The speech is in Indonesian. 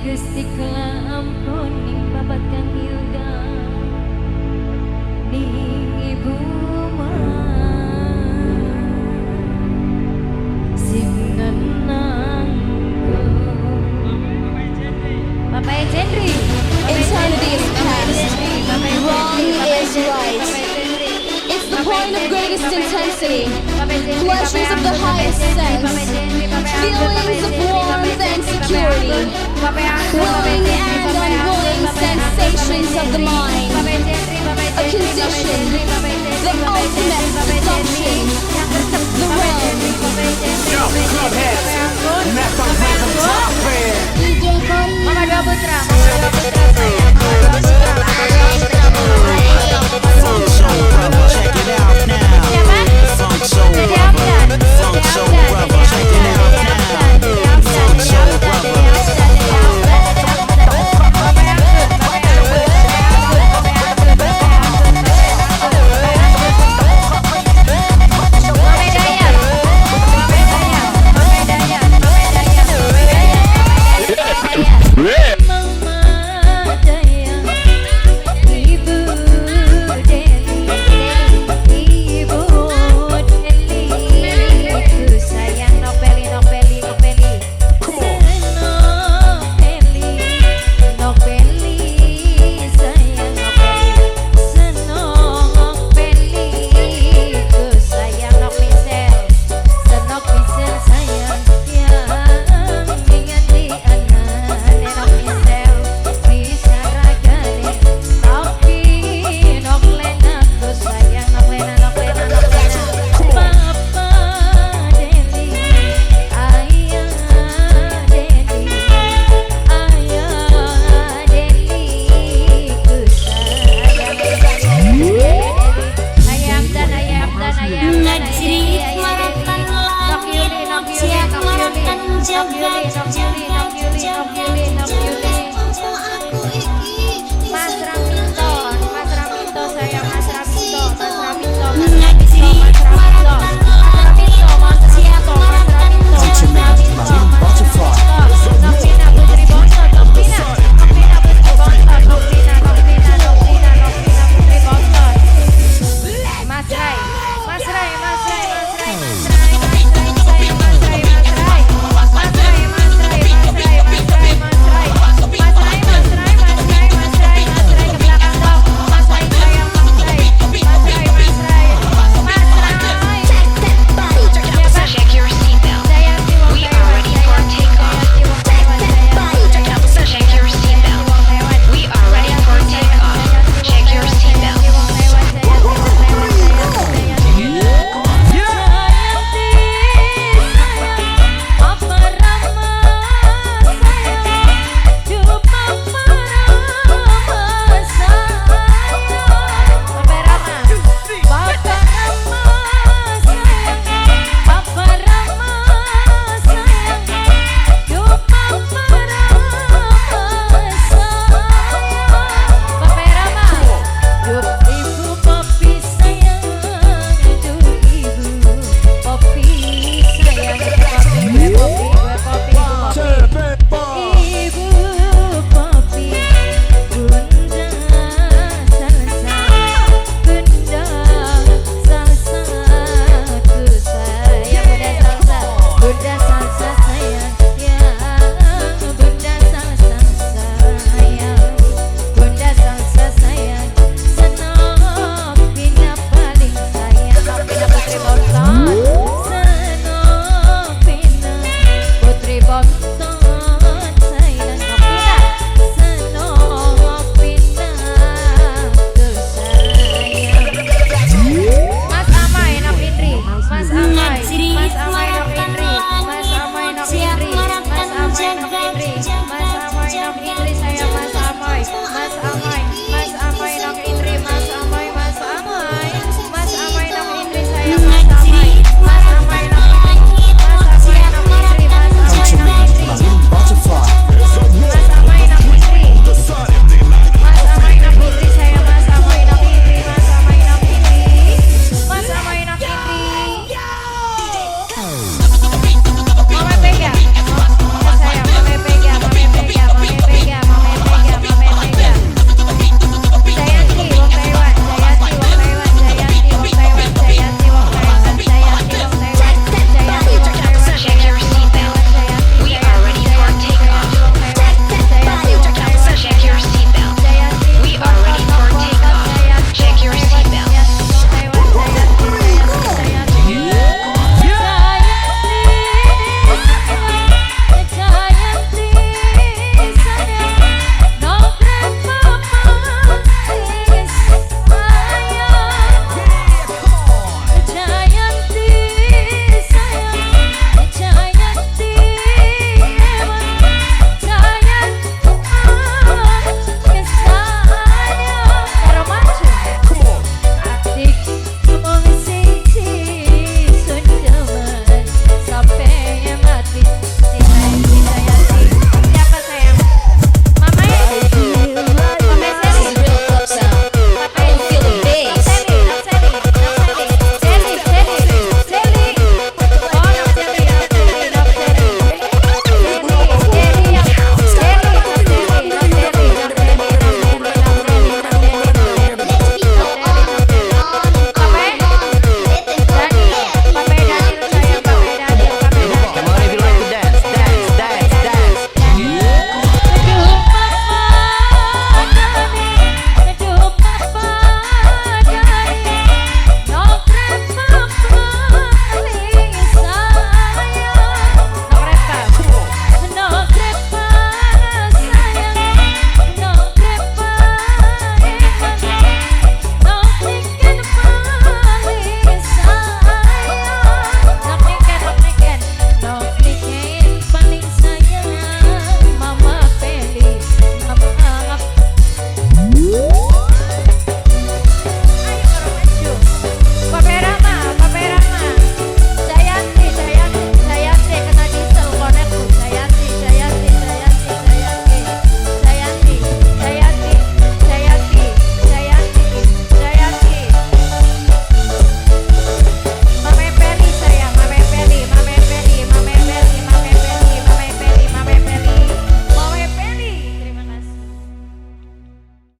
Gusti kula ampuning babat kang Hilda ning ibu sing nenangku. Bapak Jendri, Eternity is past, wrong is right. It's the point of greatest intensity, pleasures of the highest sense, feelings of warmth and security, willing and unwilling sensations of the mind, a condition, the ultimate seduction, the realm. Yo, club heads, and that's on Rhythm Top Band. Mama Dua Putra, Mama Dua Putra sayang, Mama Dua Putra, Mama Dua Putra, Funk Soul Brother, check it out now. siapa? Funk Soul Dede Brother, Amdan, Funk Soul Brother, check it out now. Funk Soul Brother.